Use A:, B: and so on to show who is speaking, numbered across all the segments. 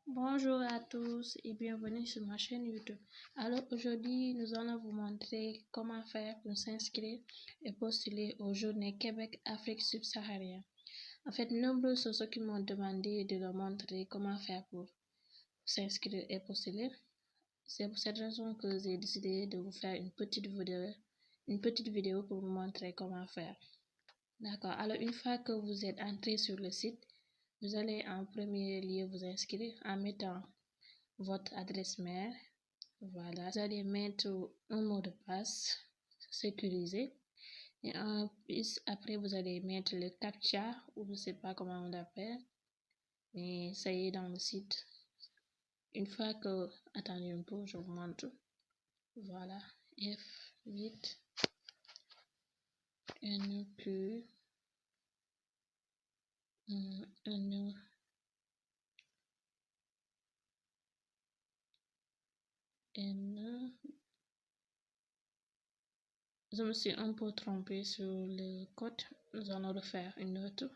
A: Bonjour à tous et bienvenue sur ma chaîne YouTube. Alors aujourd'hui, nous allons vous montrer comment faire pour s'inscrire et postuler aux Journées Québec Afrique subsaharienne. En fait, nombreux sont ceux qui m'ont demandé de leur montrer comment faire pour s'inscrire et postuler. C'est pour cette raison que j'ai décidé de vous faire une petite vidéo pour vous montrer comment faire. D'accord. Alors une fois que vous êtes entré sur le site, vous allez en premier lieu vous inscrire en mettant votre adresse mail. Voilà, vous allez mettre un mot de passe sécurisé et en plus après vous allez mettre le captcha ou je ne sais pas comment on l'appelle, mais ça y est dans le site. Une fois que, attendez un peu, je vous montre. Voilà, F8 NQ N Je me suis un peu trompée sur le code. Nous allons refaire une autre.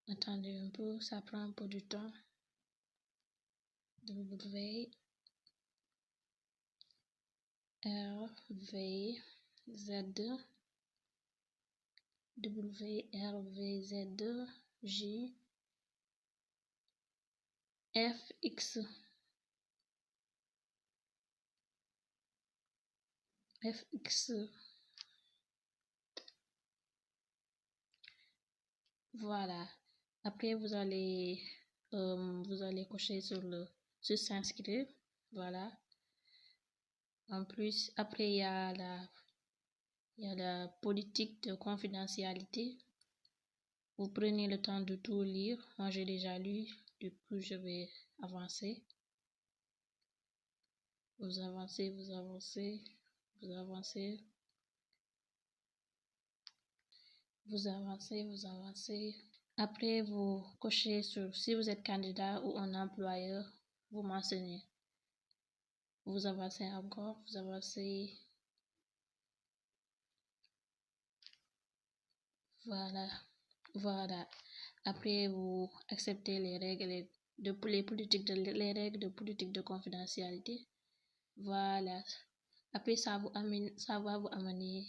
A: Attendez un peu, ça prend un peu du temps. W R V Z W R V Z J F X Voilà. Après vous allez cocher sur s'inscrire. Voilà. En plus, après il y a la politique de confidentialité. Vous prenez le temps de tout lire. Moi j'ai déjà lu, du coup je vais avancer. Vous avancez. Après, vous cochez sur si vous êtes candidat ou un employeur, vous mentionnez. Vous avancez encore, Voilà. Après, vous acceptez les règles de politique de confidentialité. Voilà. Après, ça va vous amener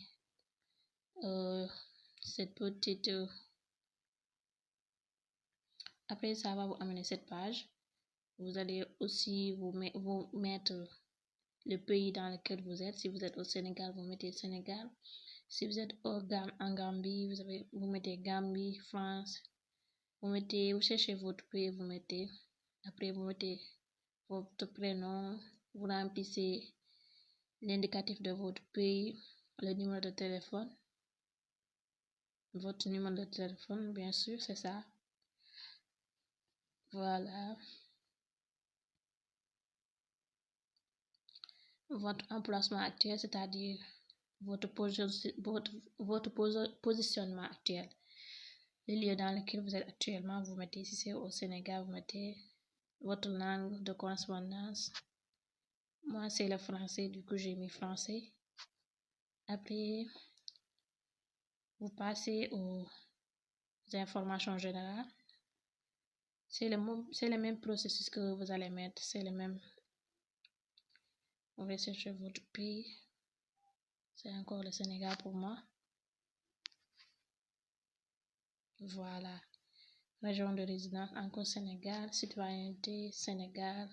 A: cette petite. Après, ça va vous amener cette page. Vous allez aussi vous mettre le pays dans lequel vous êtes. Si vous êtes au Sénégal, vous mettez Sénégal. Si vous êtes en Gambie, vous mettez Gambie, France. Vous cherchez votre pays, vous mettez. Après, vous mettez votre prénom. Vous remplissez l'indicatif de votre pays, le numéro de téléphone. Votre numéro de téléphone, bien sûr, c'est ça. Voilà. Votre emplacement actuel, c'est-à-dire votre positionnement actuel. Le lieu dans lequel vous êtes actuellement, vous mettez, si c'est au Sénégal, vous mettez votre langue de correspondance. Moi, c'est le français, du coup, j'ai mis français. Après, vous passez aux informations générales. C'est le même processus que vous allez mettre, c'est le même. Vous allez chercher votre pays. C'est encore le Sénégal pour moi. Voilà. Région de résidence, encore Sénégal. Citoyenneté, Sénégal.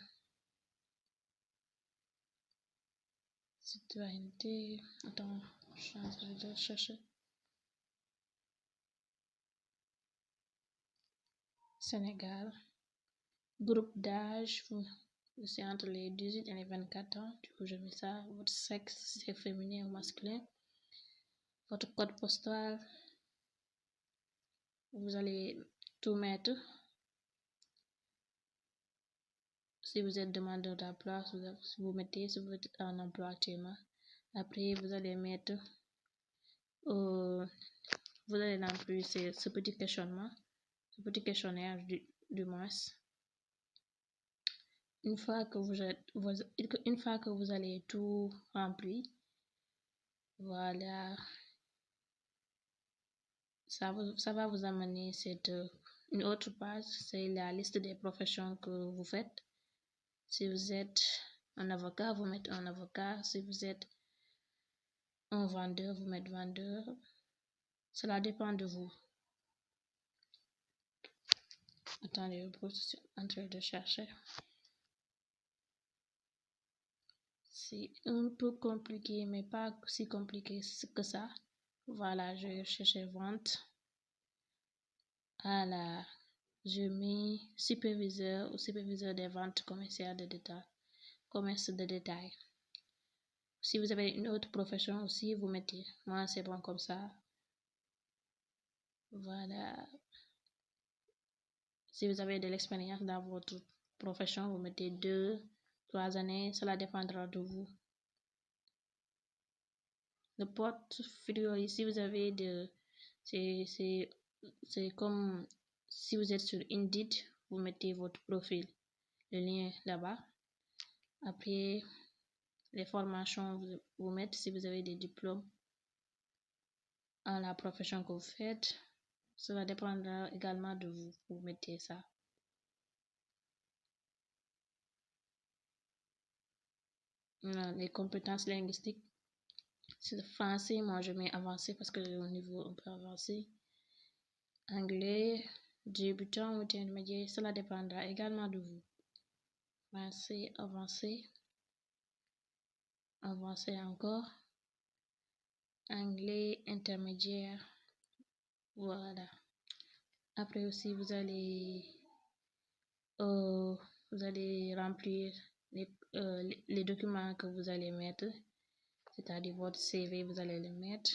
A: Citoyenneté. Attends, je suis en train de chercher. Sénégal. Groupe d'âge, je suis entre les 18 et les 24 ans. Du coup, je mets ça. Votre sexe, c'est féminin ou masculin. Votre code postal. Vous allez tout mettre. Si vous êtes demandeur d'emploi, vous mettez si vous êtes en emploi actuellement. Après, vous allez mettre, vous allez remplir ce petit questionnaire du moins. Une fois que vous allez tout remplir, voilà, ça va vous amener cette Une autre page, c'est la liste des professions que vous faites. Si vous êtes un avocat, vous mettez un avocat. Si vous êtes un vendeur, vous mettez vendeur. Cela dépend de vous. Attendez, je suis en train de chercher. C'est un peu compliqué, mais pas si compliqué que ça. Voilà, je cherche vente. Voilà, je mets superviseur ou superviseur des ventes commerciales de détail. Commerce de détail. Si vous avez une autre profession aussi, vous mettez. Moi, c'est bon comme ça. Voilà. Si vous avez de l'expérience dans votre profession, vous mettez 2, 3 années. Cela dépendra de vous. Le portfolio, si vous avez de... C'est comme si vous êtes sur Indeed, vous mettez votre profil, le lien là-bas. Après, les formations, vous mettez si vous avez des diplômes en la profession que vous faites. Cela dépendra également de vous. Vous mettez ça. Les compétences linguistiques. C'est le français, moi je mets avancé parce que au niveau un peu avancé. Anglais, débutant ou intermédiaire, cela dépendra également de vous. Français, avancé. Avancé encore. Anglais, intermédiaire. Voilà. Après aussi, vous allez remplir les documents que vous allez mettre, c'est-à-dire votre CV, vous allez le mettre.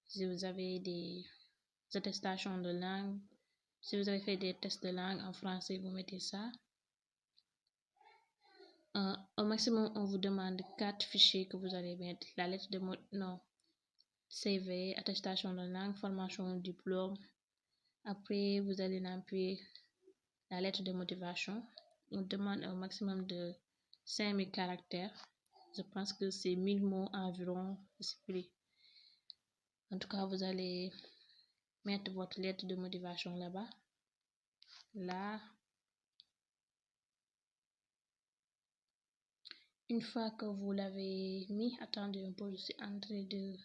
A: Si vous avez des attestations de langue, si vous avez fait des tests de langue en français, vous mettez ça. Au maximum, on vous demande 4 fichiers que vous allez mettre. La lettre de CV, attestation de langue, formation, diplôme. Après, vous allez remplir la lettre de motivation. On demande un maximum de 5000 caractères. Je pense que c'est 1000 mots environ. En tout cas, vous allez mettre votre lettre de motivation là-bas. Là, une fois que vous l'avez mis, attendez un peu, je suis en train de...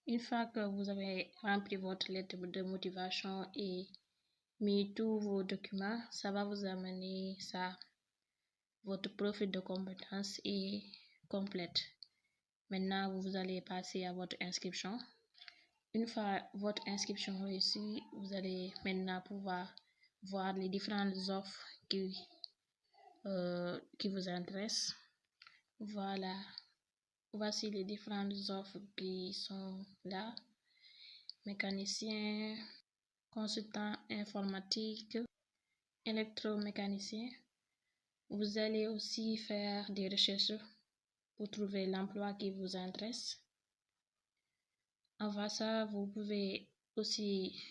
A: Une fois que vous avez rempli votre lettre de motivation et mis tous vos documents, ça va vous amener ça. Votre profil de compétences est complète. Maintenant, vous allez passer à votre inscription. Une fois votre inscription réussie, vous allez maintenant pouvoir voir les différentes offres qui vous intéressent. Voilà. Voici les différentes offres qui sont là. Mécanicien, consultant informatique, électromécanicien. Vous allez aussi faire des recherches pour trouver l'emploi qui vous intéresse. Avant ça, vous pouvez aussi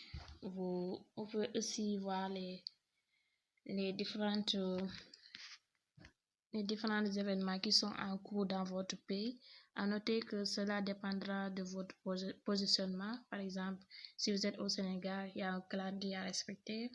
A: voir les différents événements qui sont en cours dans votre pays. À noter que cela dépendra de votre positionnement. Par exemple, si vous êtes au Sénégal, il y a un calendrier à respecter.